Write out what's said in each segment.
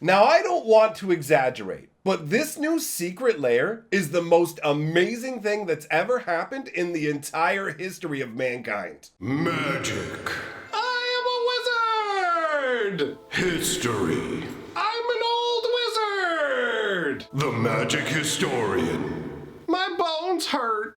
Now, I don't want to exaggerate, but this new secret lair is the most amazing thing that's ever happened in the entire history of mankind. Magic. I am a wizard! History. I'm an old wizard! The magic historian. My bones hurt.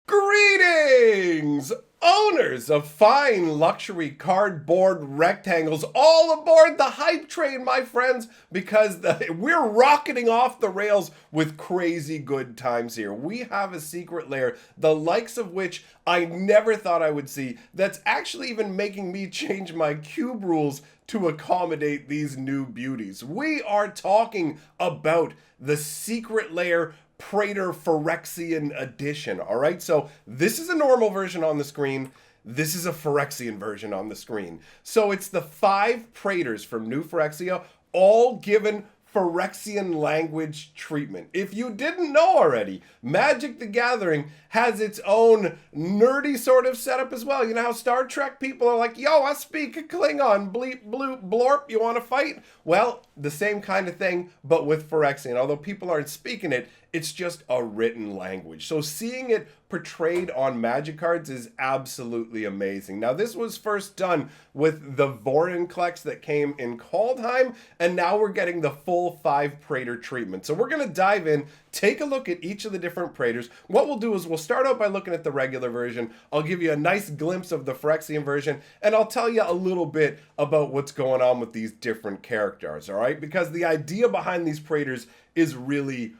Greetings! Owners of fine luxury cardboard rectangles, all aboard the hype train, my friends, because we're rocketing off the rails with crazy good times here. We have a secret lair, the likes of which I never thought I would see, that's actually even making me change my cube rules to accommodate these new beauties. We are talking about the secret lair Praetor Phyrexian edition. All right, so this is a normal version on the screen. This is a Phyrexian version on the screen. So it's the 5 Praetors from New Phyrexia, all given Phyrexian language treatment. If you didn't know already, Magic the Gathering has its own nerdy sort of setup as well. You know how Star Trek people are like, yo, I speak a Klingon, bleep, bloop, blorp, you want to fight? Well, the same kind of thing, but with Phyrexian. Although people aren't speaking it, it's just a written language. So seeing it portrayed on Magic cards is absolutely amazing. Now, this was first done with the Vorinclex that came in Kaldheim, and now we're getting the full 5 Praetor treatment. So we're going to dive in, take a look at each of the different Praetors. What we'll do is we'll start out by looking at the regular version. I'll give you a nice glimpse of the Phyrexian version, and I'll tell you a little bit about what's going on with these different characters, all right? Because the idea behind these Praetors is really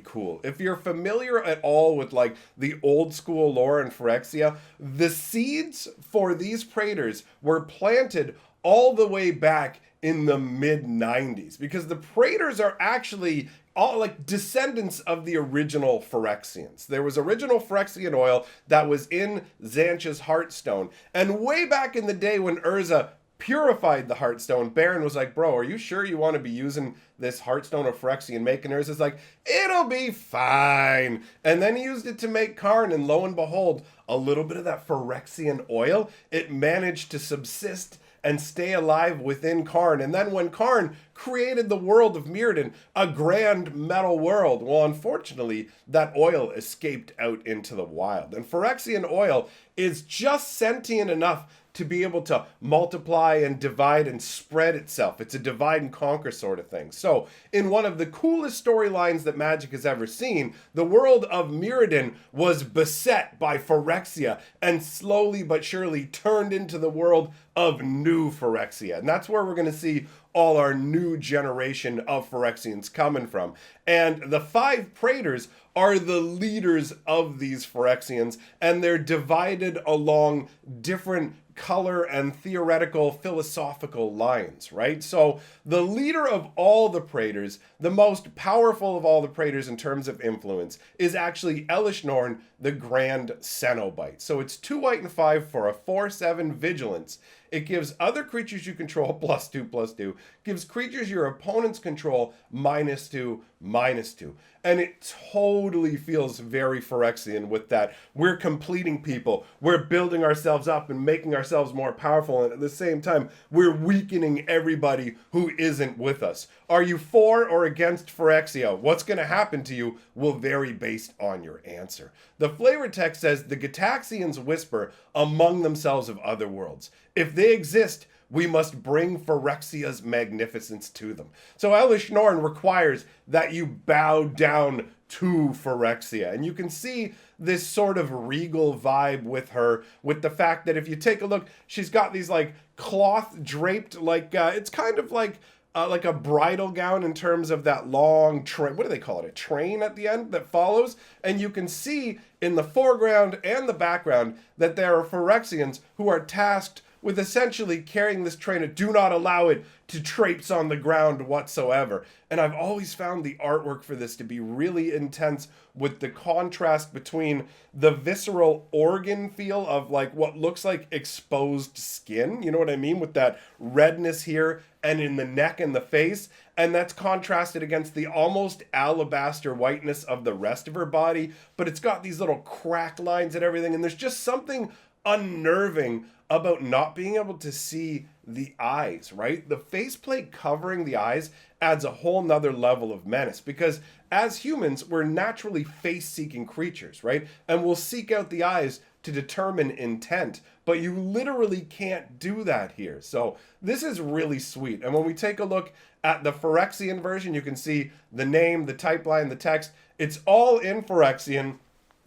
cool. If you're familiar at all with like the old school lore in Phyrexia, the seeds for these Praetors were planted all the way back in the mid-90s, because the Praetors are actually all like descendants of the original Phyrexians. There was original Phyrexian oil that was in Xancha's Heartstone, and way back in the day when Urza purified the Heartstone, Baron was like, bro, are you sure you want to be using this Heartstone of Phyrexian? Making Urza's like, it'll be fine. And then he used it to make Karn, and lo and behold, a little bit of that Phyrexian oil, it managed to subsist and stay alive within Karn. And then when Karn created the world of Mirrodin, a grand metal world, well, unfortunately, that oil escaped out into the wild. And Phyrexian oil is just sentient enough to be able to multiply and divide and spread itself. It's a divide and conquer sort of thing. So, in one of the coolest storylines that Magic has ever seen, the world of Mirrodin was beset by Phyrexia and slowly but surely turned into the world of New Phyrexia. And that's where we're going to see all our new generation of Phyrexians coming from. And the 5 Praetors are the leaders of these Phyrexians, and they're divided along different color and theoretical philosophical lines, right? So the leader of all the Praetors, the most powerful of all the Praetors in terms of influence, is actually Elesh Norn, the Grand Cenobite. So it's 2 white and 5 for a 4/7 vigilance. It gives other creatures you control +2/+2, gives creatures your opponents control -2/-2. And it totally feels very Phyrexian with that. We're completing people, we're building ourselves up and making ourselves more powerful, and at the same time, we're weakening everybody who isn't with us. Are you for or against Phyrexia? What's going to happen to you will vary based on your answer. The flavor text says the Gitaxians whisper among themselves of other worlds. If they exist, we must bring Phyrexia's magnificence to them. So Elesh Norn requires that you bow down to Phyrexia. And you can see this sort of regal vibe with her, with the fact that if you take a look, she's got these like cloth draped, like it's kind of like a bridal gown in terms of that long train. What do they call it? A train at the end that follows. And you can see in the foreground and the background that there are Phyrexians who are tasked with essentially carrying this train and do not allow it to traipse on the ground whatsoever. And I've always found the artwork for this to be really intense, with the contrast between the visceral organ feel of like what looks like exposed skin, you know what I mean, with that redness here and in the neck and the face, and that's contrasted against the almost alabaster whiteness of the rest of her body, but it's got these little crack lines and everything, and there's just something unnerving about not being able to see the eyes, right? The faceplate covering the eyes adds a whole nother level of menace because as humans, we're naturally face-seeking creatures, right? And we'll seek out the eyes to determine intent, but you literally can't do that here. So this is really sweet. And when we take a look at the Phyrexian version, you can see the name, the type line, the text. It's all in Phyrexian.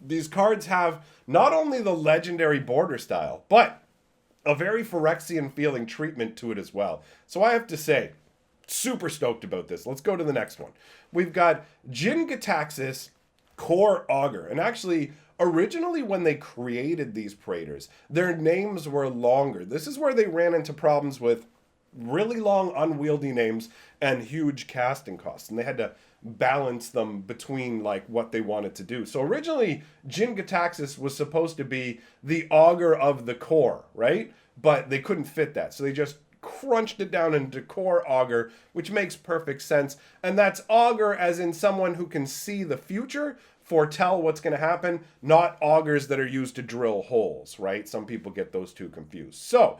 These cards have not only the legendary border style, but a very Phyrexian feeling treatment to it as well. So I have to say, super stoked about this. Let's go to the next one. We've got Jin-Gitaxias Core Auger. And actually, originally when they created these Praetors, their names were longer. This is where they ran into problems with really long, unwieldy names and huge casting costs. And they had to balance them between like what they wanted to do. So originally, Jin-Gitaxias was supposed to be the Auger of the Core, right? But they couldn't fit that. So they just crunched it down into Core Auger, which makes perfect sense. And that's Auger as in someone who can see the future, foretell what's going to happen, not augers that are used to drill holes, right? Some people get those two confused. So,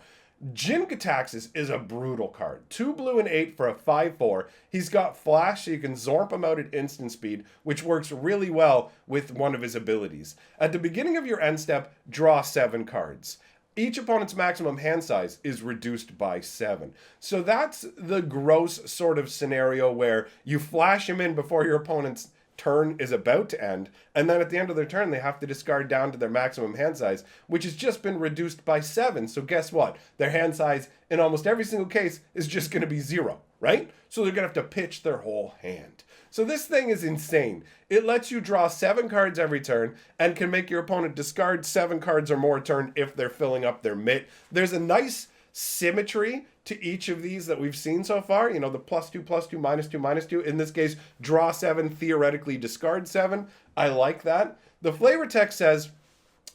Jin-Gitaxias is a brutal card. 2 blue and 8 for a 5/4. He's got flash, so you can zorp him out at instant speed, which works really well with one of his abilities. At the beginning of your end step, draw 7 cards. Each opponent's maximum hand size is reduced by 7. So that's the gross sort of scenario where you flash him in before your opponent's turn is about to end, and then at the end of their turn they have to discard down to their maximum hand size, which has just been reduced by 7. So guess what? Their hand size in almost every single case is just going to be 0, right? So they're going to have to pitch their whole hand. So this thing is insane. It lets you draw 7 cards every turn and can make your opponent discard 7 cards or more a turn if they're filling up their mitt. There's a nice symmetry to each of these that we've seen so far. You know, the +2, +2, -2, -2. In this case, draw 7, theoretically discard 7. I like that. The flavor text says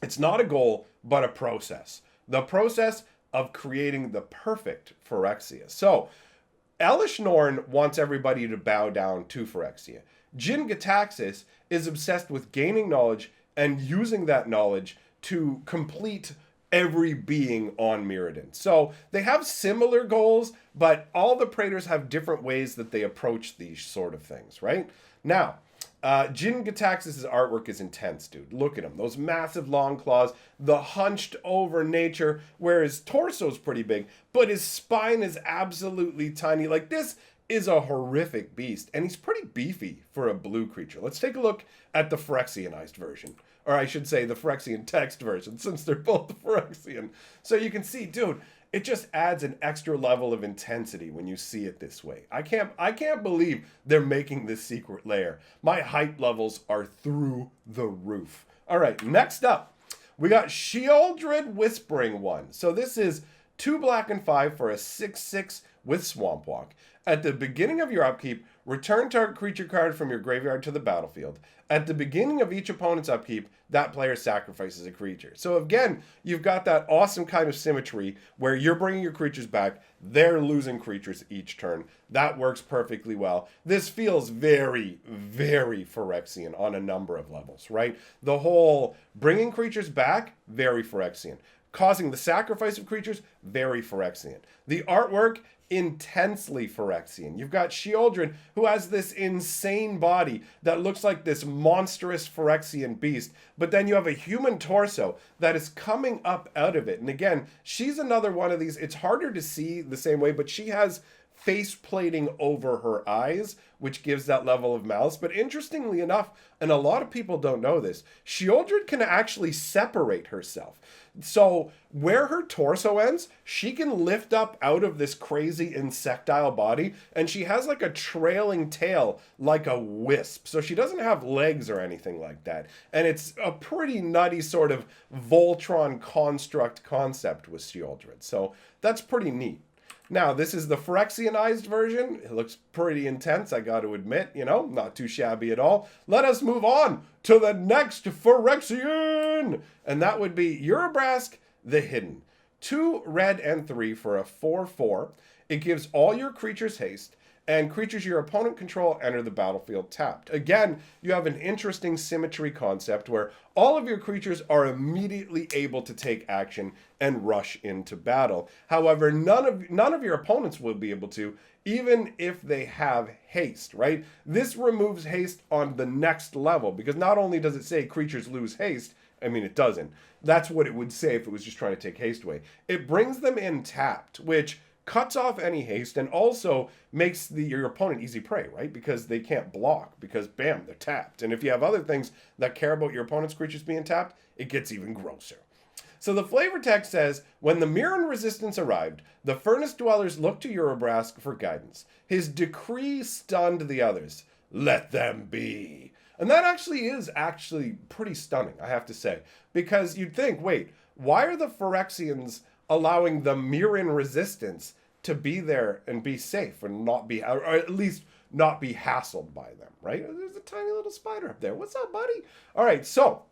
it's not a goal, but a process. The process of creating the perfect Phyrexia. So, Elish Norn wants everybody to bow down to Phyrexia. Jin-Gitaxias is obsessed with gaining knowledge and using that knowledge to complete every being on Mirrodin. So they have similar goals, but all the Praetors have different ways that they approach these sort of things, right? Now, Jin-Gitaxias' artwork is intense, dude. Look at him. Those massive long claws, the hunched over nature, where his torso's pretty big, but his spine is absolutely tiny. Like, this is a horrific beast, and he's pretty beefy for a blue creature. Let's take a look at the Phyrexianized version. Or I should say the Phyrexian text version, since they're both Phyrexian. So you can see, dude, it just adds an extra level of intensity when you see it this way. I can't believe they're making this secret lair. My hype levels are through the roof. All right, next up, we got Sheoldred Whispering One. So this is 2 black and 5 for a 6/6 with Swamp Walk. At the beginning of your upkeep, return target creature card from your graveyard to the battlefield. At the beginning of each opponent's upkeep, that player sacrifices a creature. So again, you've got that awesome kind of symmetry where you're bringing your creatures back, they're losing creatures each turn. That works perfectly well. This feels very, very Phyrexian on a number of levels, right? The whole bringing creatures back, very Phyrexian. Causing the sacrifice of creatures, very Phyrexian. The artwork, intensely Phyrexian. You've got Sheoldred, who has this insane body that looks like this monstrous Phyrexian beast, but then you have a human torso that is coming up out of it. And again, she's another one of these, it's harder to see the same way, but she has face plating over her eyes, which gives that level of malice. But interestingly enough, and a lot of people don't know this, Sheoldred can actually separate herself. So where her torso ends, she can lift up out of this crazy insectile body, and she has like a trailing tail like a wisp. So she doesn't have legs or anything like that. And it's a pretty nutty sort of Voltron construct concept with Sheoldred. So that's pretty neat. Now, this is the Phyrexianized version. It looks pretty intense, I got to admit. You know, not too shabby at all. Let us move on to the next Phyrexian. And that would be Urabrask the Hidden. 2 red and 3 for a 4/4. It gives all your creatures haste. and creatures your opponent control enter the battlefield tapped. Again, you have an interesting symmetry concept where all of your creatures are immediately able to take action and rush into battle. However, none of your opponents will be able to, even if they have haste, right? This removes haste on the next level, because not only does it say creatures lose haste, I mean, it doesn't. That's what it would say if it was just trying to take haste away. It brings them in tapped, which cuts off any haste and also makes your opponent easy prey, right? Because they can't block, because bam, they're tapped. And if you have other things that care about your opponent's creatures being tapped, it gets even grosser. So the flavor text says, when the Mirren resistance arrived, the furnace dwellers looked to Urabrask for guidance. His decree stunned the others. Let them be. And that is pretty stunning, I have to say. Because you'd think, wait, why are the Phyrexians allowing the Mirren resistance to be there and be safe and not be, or at least not be hassled by them, right? There's a tiny little spider up there. What's up, buddy? All right, so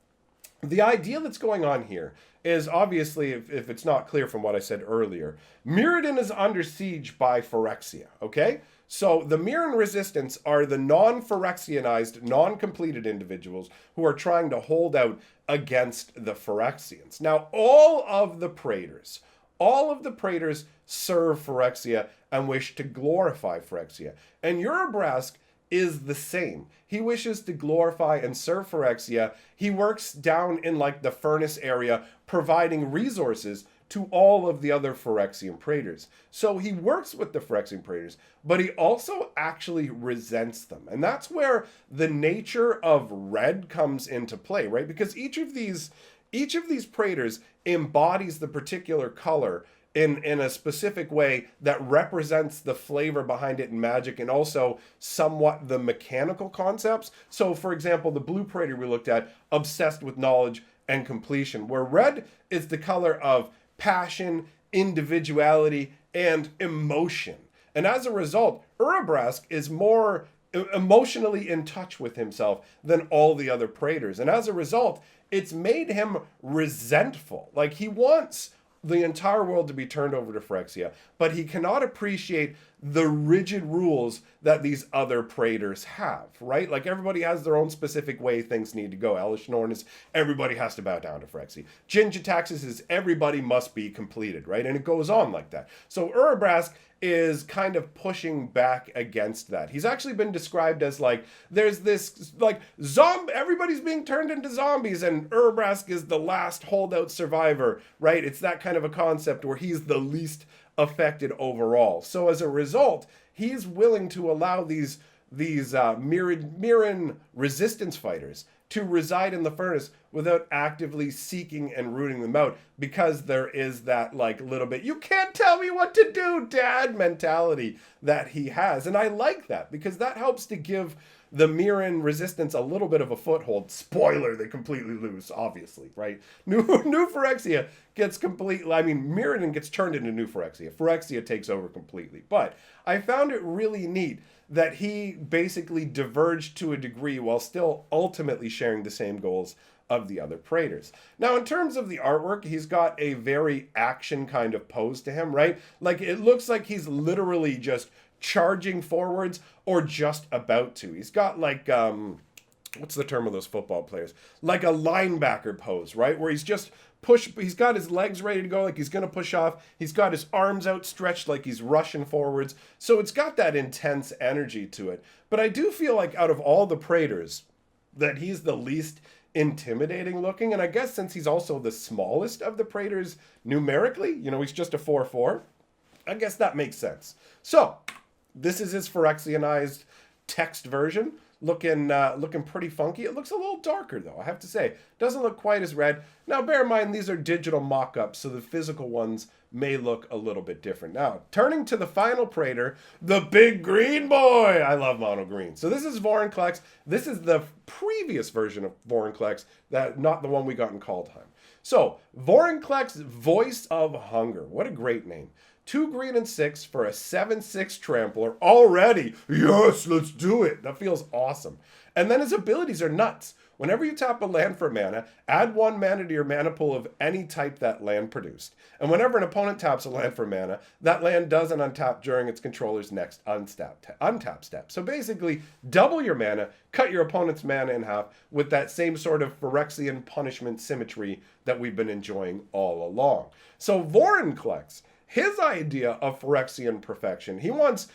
the idea that's going on here is obviously, if it's not clear from what I said earlier, Mirrodin is under siege by Phyrexia, okay? So the Mirren resistance are the non-Phyrexianized, non-completed individuals who are trying to hold out against the Phyrexians. Now, all of the Praetors serve Phyrexia and wish to glorify Phyrexia. And Urabrask is the same. He wishes to glorify and serve Phyrexia. He works down in like the furnace area, providing resources to all of the other Phyrexian Praetors. So he works with the Phyrexian Praetors, but he also actually resents them. And that's where the nature of red comes into play, right? Because each of these Praetors embodies the particular color in a specific way that represents the flavor behind it in Magic, and also somewhat the mechanical concepts. So, for example, the blue Praetor we looked at, obsessed with knowledge and completion, where red is the color of passion, individuality, and emotion. And as a result, Urabrask is more emotionally in touch with himself than all the other Praetors. And as a result, it's made him resentful. Like, he wants the entire world to be turned over to Phyrexia, but he cannot appreciate the rigid rules that these other Praetors have, right? Like, everybody has their own specific way things need to go. Elish Norn is everybody has to bow down to Phyrexia. Jin-Gitaxias is everybody must be completed, right? And it goes on like that. So Urabrask is kind of pushing back against that. He's actually been described as like, there's this like everybody's being turned into zombies and Urabrask is the last holdout survivor, right? It's that kind of a concept where he's the least affected overall. So as a result, he's willing to allow these Mirren resistance fighters to reside in the furnace without actively seeking and rooting them out, because there is that like little bit, you can't tell me what to do, Dad mentality that he has. And I like that, because that helps to give the Mirren resistance a little bit of a foothold. Spoiler, they completely lose, obviously, right? New Phyrexia gets Mirrodin gets turned into new Phyrexia. Phyrexia takes over completely. But I found it really neat that he basically diverged to a degree while still ultimately sharing the same goals of the other Praetors. Now, in terms of the artwork, he's got a very action kind of pose to him, right? Like, it looks like he's literally just charging forwards or just about to. He's got like, what's the term of those football players? Like a linebacker pose, right? Where he's just he's got his legs ready to go, like he's going to push off. He's got his arms outstretched like he's rushing forwards. So it's got that intense energy to it. But I do feel like out of all the Praetors, that he's the least intimidating looking. And I guess since he's also the smallest of the Praetors numerically, he's just a 4/4, I guess that makes sense. So this is his Phyrexianized text version. Looking pretty funky. It looks a little darker, though, I have to say. Doesn't look quite as red. Now, bear in mind, these are digital mock-ups, so the physical ones may look a little bit different. Now, turning to the final Praetor, the big green boy! I love mono green. So this is Vorinclex. This is the previous version of Vorinclex, not the one we got in Kaldheim. So, Vorinclex, Voice of Hunger. What a great name. 2 green and 6 for a 7/6 trampler already. Yes, let's do it. That feels awesome. And then his abilities are nuts. Whenever you tap a land for mana, add 1 mana to your mana pool of any type that land produced. And whenever an opponent taps a land for mana, that land doesn't untap during its controller's next untap step. So basically, double your mana, cut your opponent's mana in half with that same sort of Phyrexian punishment symmetry that we've been enjoying all along. So Vorinclex, his idea of Phyrexian perfection, he wants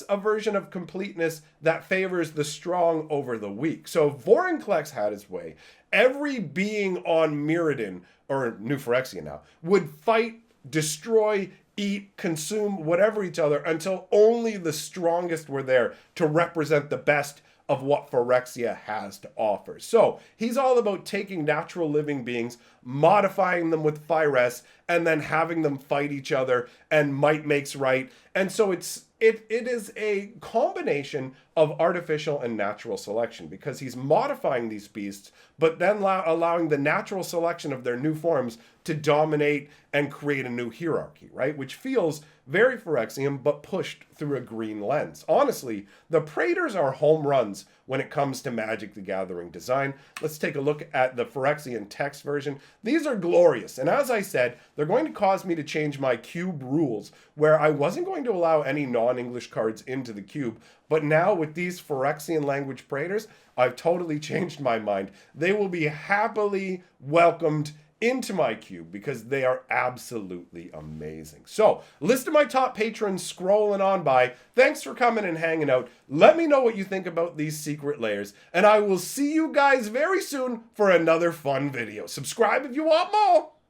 a version of completeness that favors the strong over the weak. So if Vorinclex had his way, every being on Mirrodin, or New Phyrexian now, would fight, destroy, eat, consume, whatever each other until only the strongest were there to represent the best of what Phyrexia has to offer. So he's all about taking natural living beings, modifying them with Phyres, and then having them fight each other, and might makes right. And so it is a combination of artificial and natural selection, because he's modifying these beasts, but then allowing the natural selection of their new forms to dominate and create a new hierarchy, right? Which feels very Phyrexian, but pushed through a green lens. Honestly, the Praetors are home runs when it comes to Magic the Gathering design. Let's take a look at the Phyrexian text version. These are glorious, and as I said, they're going to cause me to change my cube rules, where I wasn't going to allow any non-English cards into the cube, but now with these Phyrexian language Praetors, I've totally changed my mind. They will be happily welcomed into my cube because they are absolutely amazing. So, list of my top patrons scrolling on by. Thanks for coming and hanging out. Let me know what you think about these secret layers, and I will see you guys very soon for another fun video. Subscribe if you want more.